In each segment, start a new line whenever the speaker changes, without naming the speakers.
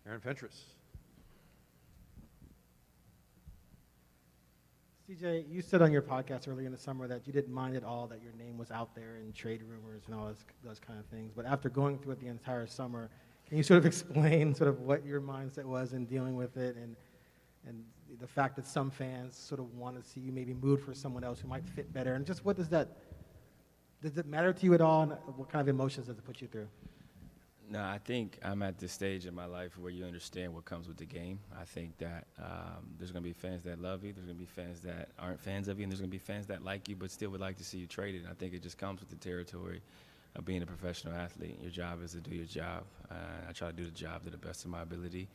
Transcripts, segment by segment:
Aaron Fentress.
CJ, you said on your podcast earlier in the summer that you didn't mind at all that your name was out there in trade rumors and all those kind of things. But after going through it the entire summer, can you sort of explain sort of what your mindset was in dealing with it and the fact that some fans sort of want to see you maybe move for someone else who might fit better? And just what does it matter to you at all? And what kind of emotions does it put you through?
No, I think I'm at this stage in my life where you understand what comes with the game. I think that there's going to be fans that love you, there's going to be fans that aren't fans of you, and there's going to be fans that like you but still would like to see you traded. And I think it just comes with the territory of being a professional athlete. Your job is to do your job. I try to do the job to the best of my ability.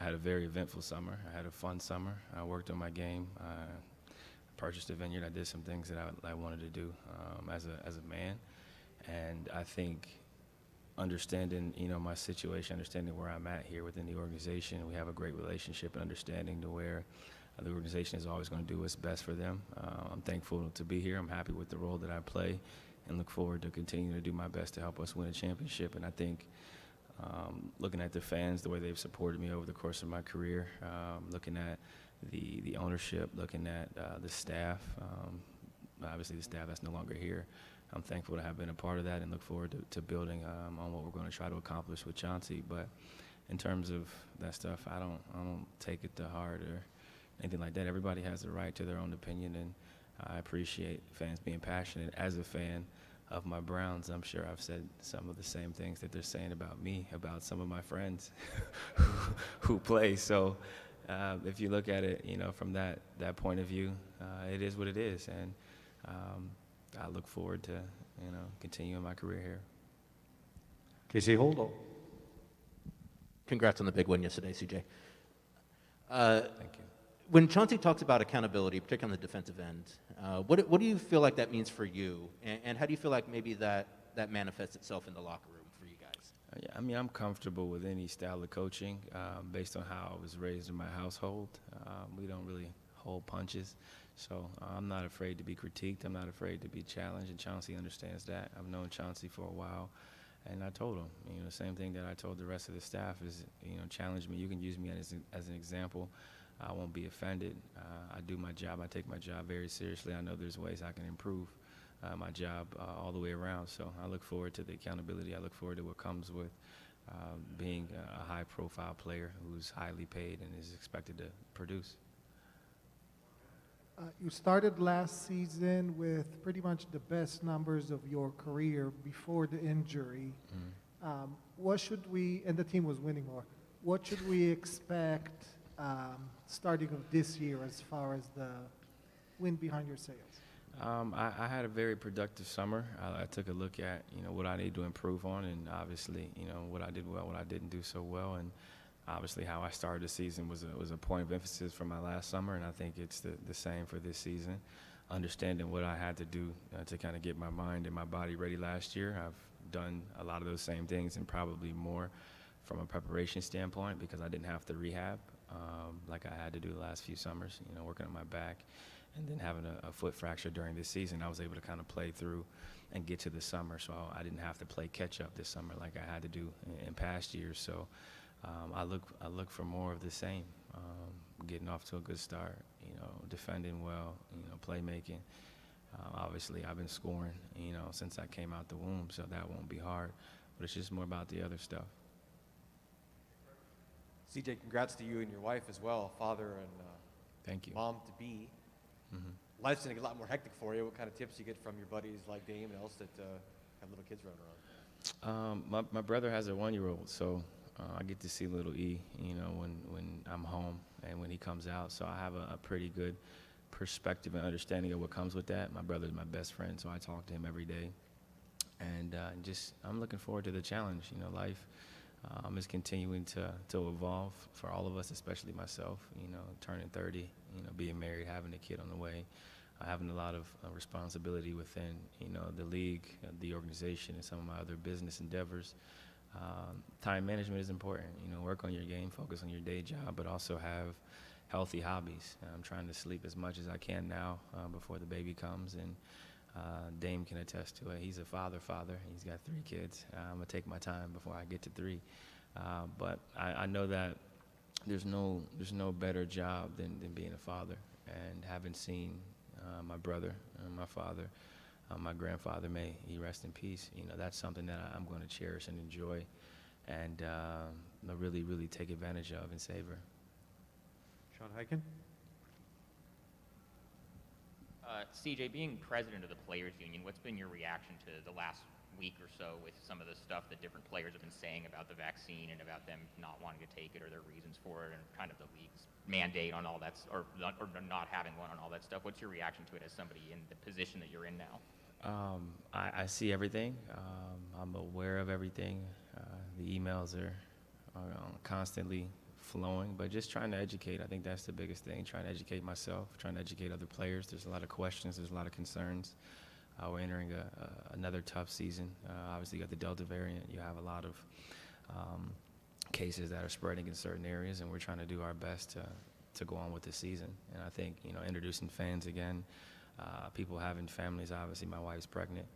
I had a very eventful summer. I had a fun summer. I worked on my game. Purchased a vineyard. I did some things that I wanted to do as a man. And I think understanding, my situation, understanding where I'm at here within the organization, we have a great relationship and understanding to where the organization is always going to do what's best for them. I'm thankful to be here. I'm happy with the role that I play and look forward to continuing to do my best to help us win a championship. And I think looking at the fans, the way they've supported me over the course of my career, looking at the ownership, looking at the staff, obviously the staff that's no longer here, I'm thankful to have been a part of that and look forward to building on what we're going to try to accomplish with Chauncey. But in terms of that stuff, I don't take it to heart or anything like that. Everybody has the right to their own opinion, and I appreciate fans being passionate. As a fan of my Browns, I'm sure I've said some of the same things that they're saying about me, about some of my friends who play. So if you look at it, from that point of view, it is what it is. And I look forward to, continuing my career here.
Casey Holdahl.
Congrats on the big win yesterday, CJ.
Thank you.
When Chauncey talks about accountability, particularly on the defensive end, what do you feel like that means for you? And how do you feel like maybe that manifests itself in the locker room for you guys?
Yeah, I'm comfortable with any style of coaching based on how I was raised in my household. We don't really hold punches. So I'm not afraid to be critiqued. I'm not afraid to be challenged, and Chauncey understands that. I've known Chauncey for a while, and I told him, the same thing that I told the rest of the staff is, challenge me. You can use me as an example. I won't be offended. I do my job. I take my job very seriously. I know there's ways I can improve my job all the way around. So I look forward to the accountability. I look forward to what comes with being a high-profile player who's highly paid and is expected to produce.
You started last season with pretty much the best numbers of your career before the injury. What should we, and the team was winning more, what should we expect starting of this year as far as the wind behind your sails?
I had a very productive summer. I took a look at, what I need to improve on, and obviously, what I did well, what I didn't do so well, and obviously how I started the season was a point of emphasis for my last summer, and I think it's the same for this season. Understanding what I had to do to kind of get my mind and my body ready last year, I've done a lot of those same things and probably more from a preparation standpoint because I didn't have to rehab like I had to do the last few summers, working on my back and then having a foot fracture during this season. I was able to kind of play through and get to the summer, so I didn't have to play catch up this summer like I had to do in past years. So I look for more of the same, getting off to a good start, defending well, playmaking. Obviously, I've been scoring, since I came out the womb, so that won't be hard. But it's just more about the other stuff.
CJ, congrats to you and your wife as well, father and
Thank you.
mom-to-be. Mm-hmm. Life's going to get a lot more hectic for you. What kind of tips you get from your buddies like Dame and else that have little kids running around?
My brother has a 1-year-old, so I get to see little E, when I'm home and when he comes out. So I have a pretty good perspective and understanding of what comes with that. My brother's my best friend, so I talk to him every day. And I'm looking forward to the challenge. Life is continuing to evolve for all of us, especially myself, turning 30, being married, having a kid on the way, having a lot of responsibility within, the league, the organization, and some of my other business endeavors. Time management is important. Work on your game, focus on your day job, but also have healthy hobbies. I'm trying to sleep as much as I can now before the baby comes, and Dame can attest to it. He's a father. He's got 3 kids. I'm going to take my time before I get to 3. But I know that there's no better job than being a father, and having seen my brother and my father, my grandfather, may he rest in peace. That's something that I'm going to cherish and enjoy, and really, really take advantage of and savor.
Sean Hyken?
CJ, being president of the Players Union, what's been your reaction to the last week or so with some of the stuff that different players have been saying about the vaccine and about them not wanting to take it or their reasons for it, and kind of the league's mandate on all that, or not having one on all that stuff? What's your reaction to it as somebody in the position that you're in now?
I see everything. I'm aware of everything. The emails are constantly flowing, but just trying to educate. I think that's the biggest thing, trying to educate myself, trying to educate other players. There's a lot of questions, there's a lot of concerns. We're entering another tough season. Obviously, you got the Delta variant. You have a lot of cases that are spreading in certain areas, and we're trying to do our best to go on with the season. And I think, introducing fans again, people having families. Obviously, my wife's pregnant,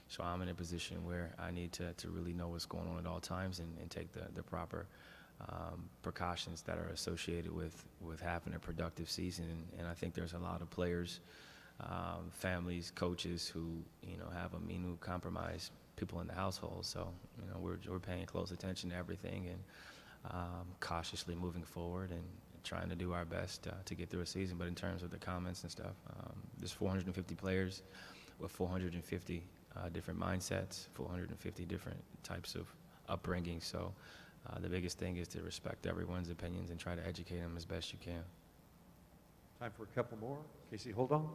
so I'm in a position where I need to really know what's going on at all times and take the proper precautions that are associated with having a productive season. And I think there's a lot of players, families, coaches who have immunocompromised people in the household. So we're paying close attention to everything and cautiously moving forward and trying to do our best to get through a season. But in terms of the comments and stuff, there's 450 players with 450 different mindsets, 450 different types of upbringing. So the biggest thing is to respect everyone's opinions and try to educate them as best you can.
Time for a couple more. Casey, hold on.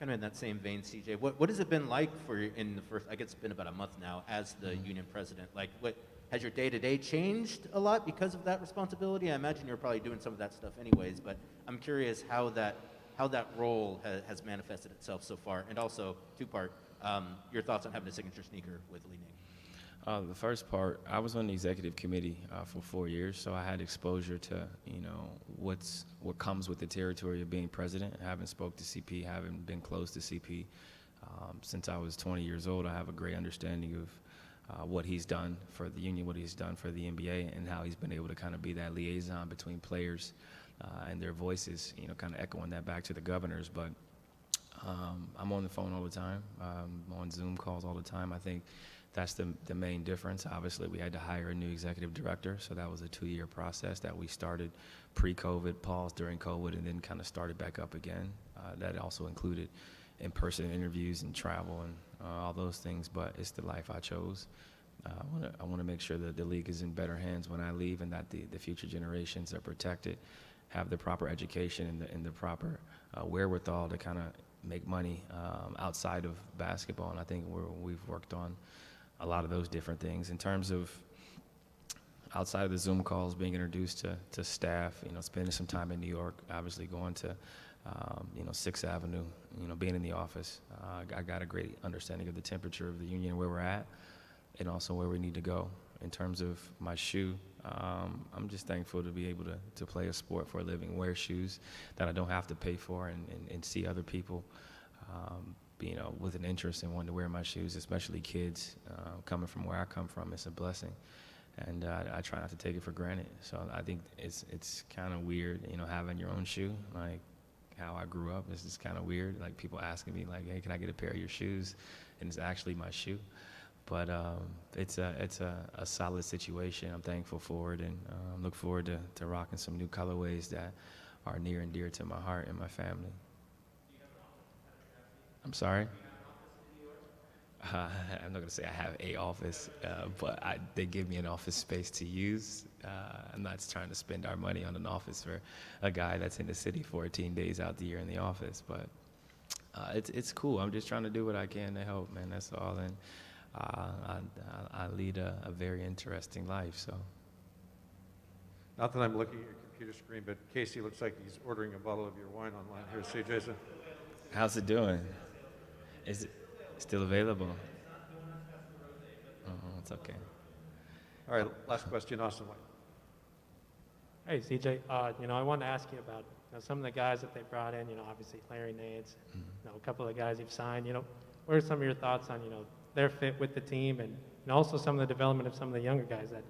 Kind of in that same vein, CJ, what has it been like for you in the first, I guess it's been about a month now, as the union president? Like, what has your day-to-day changed a lot because of that responsibility? I imagine you're probably doing some of that stuff anyways, but I'm curious how that role has manifested itself so far. And also, two-part, your thoughts on having a signature sneaker with Lee Ning.
The first part, I was on the executive committee for 4 years, so I had exposure to, what comes with the territory of being president. I haven't spoke to CP, haven't been close to CP since I was 20 years old. I have a great understanding of what he's done for the union, what he's done for the NBA, and how he's been able to kind of be that liaison between players and their voices, kind of echoing that back to the governors. But I'm on the phone all the time, on Zoom calls all the time. I think that's the main difference. Obviously, we had to hire a new executive director, so that was a 2-year process that we started pre-COVID, paused during COVID, and then kind of started back up again. That also included in-person interviews and travel and all those things, but it's the life I chose. I want to make sure that the league is in better hands when I leave, and that the future generations are protected, have the proper education and the proper wherewithal to kind of make money outside of basketball. And I think we've worked on a lot of those different things. In terms of outside of the Zoom calls, being introduced to staff, spending some time in New York, obviously going to 6th Avenue, being in the office. I got a great understanding of the temperature of the union, where we're at, and also where we need to go. In terms of my shoe, I'm just thankful to be able to play a sport for a living, wear shoes that I don't have to pay for, and see other people with an interest in wanting to wear my shoes, especially kids coming from where I come from. It's a blessing, and I try not to take it for granted. So I think it's kind of weird, having your own shoe. Like how I grew up, it's just kind of weird. Like people asking me, like, "Hey, can I get a pair of your shoes?" And it's actually my shoe. But it's a solid situation. I'm thankful for it, and look forward to rocking some new colorways that are near and dear to my heart and my family. I'm sorry? I'm not going to say I have a office, but they give me an office space to use. I'm not trying to spend our money on an office for a guy that's in the city 14 days out the year in the office. But it's cool. I'm just trying to do what I can to help, man. That's all. And I lead a very interesting life. So.
Not that I'm looking at your computer screen, but Casey looks like he's ordering a bottle of your wine online here, CJ. So.
How's it doing? Is it still available? Oh, it's okay.
All right, last question, Austin White.
Hey, CJ, I wanted to ask you about some of the guys that they brought in, obviously Larry Nance, a couple of guys you've signed, what are some of your thoughts on, their fit with the team and and also some of the development of some of the younger guys that,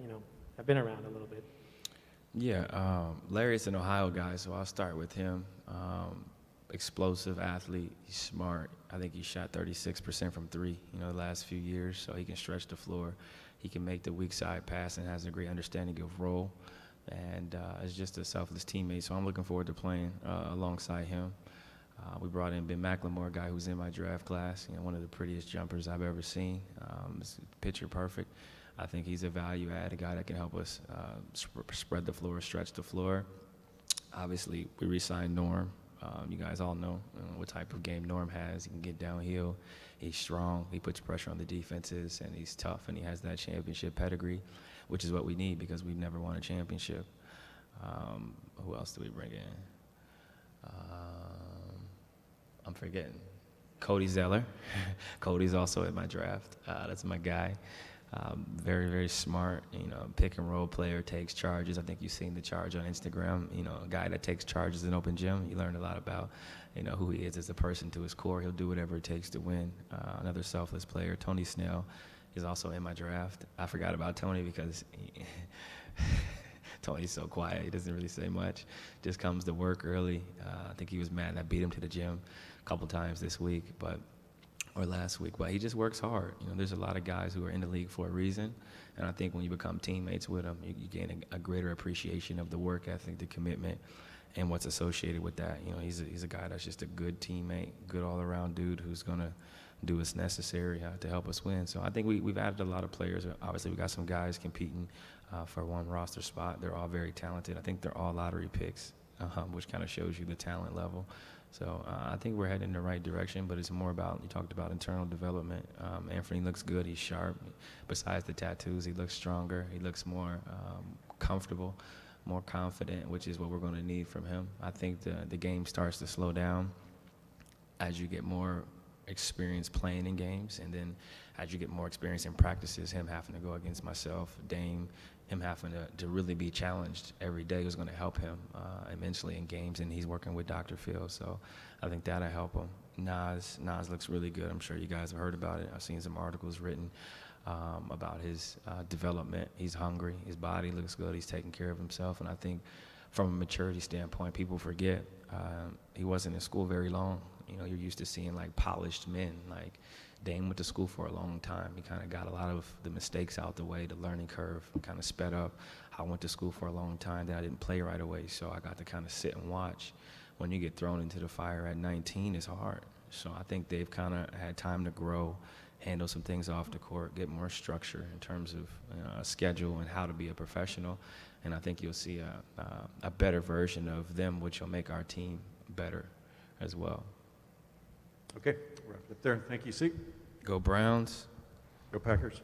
have been around a little bit.
Yeah, Larry's an Ohio guy, so I'll start with him. Explosive athlete, he's smart. I think he shot 36% from three, the last few years, so he can stretch the floor. He can make the weak side pass and has a great understanding of role, and is just a selfless teammate, so I'm looking forward to playing alongside him. We brought in Ben McLemore, a guy who's in my draft class, one of the prettiest jumpers I've ever seen. Picture perfect. I think he's a value add, a guy that can help us spread the floor, stretch the floor. Obviously, we re-signed Norm. You guys all know what type of game Norm has. He can get downhill. He's strong. He puts pressure on the defenses, and he's tough, and he has that championship pedigree, which is what we need because we've never won a championship. Who else do we bring in? I'm forgetting. Cody Zeller. Cody's also in my draft. That's my guy. Very, very smart, pick and roll player, takes charges. I think you've seen the charge on Instagram, a guy that takes charges in open gym. You learn a lot about, who he is as a person to his core. He'll do whatever it takes to win. Another selfless player, Tony Snell, is also in my draft. I forgot about Tony because Tony's so quiet. He doesn't really say much. Just comes to work early. I think he was mad I beat him to the gym a couple times this week, or last week, but he just works hard. There's a lot of guys who are in the league for a reason, and I think when you become teammates with them, you gain a greater appreciation of the work ethic, the commitment, and what's associated with that. He's a guy that's just a good teammate, good all-around dude who's gonna do what's necessary to help us win. So I think we've added a lot of players. Obviously, we got some guys competing for one roster spot. They're all very talented. I think they're all lottery picks, which kind of shows you the talent level. So I think we're heading in the right direction, but it's more about, you talked about internal development. Anthony looks good. He's sharp. Besides the tattoos, he looks stronger. He looks more comfortable, more confident, which is what we're going to need from him. I think the game starts to slow down as you get more experience playing in games, and then as you get more experience in practices, him having to go against myself, Dame, him having to really be challenged every day is going to help him immensely in games, and he's working with Dr. Phil, so I think that'll help him. Nas looks really good. I'm sure you guys have heard about it. I've seen some articles written about his development. He's hungry. His body looks good. He's taking care of himself, and I think from a maturity standpoint, people forget he wasn't in school very long. You're used to seeing like polished men. Like Dame went to school for a long time. He kind of got a lot of the mistakes out the way. The learning curve kind of sped up. I went to school for a long time. Then I didn't play right away, so I got to kind of sit and watch. When you get thrown into the fire at 19, it's hard. So I think they've kind of had time to grow, handle some things off the court, get more structure in terms of a schedule and how to be a professional. And I think you'll see a better version of them, which will make our team better as well.
Okay, wrap it up there. Thank you, C.
Go Browns.
Go Packers.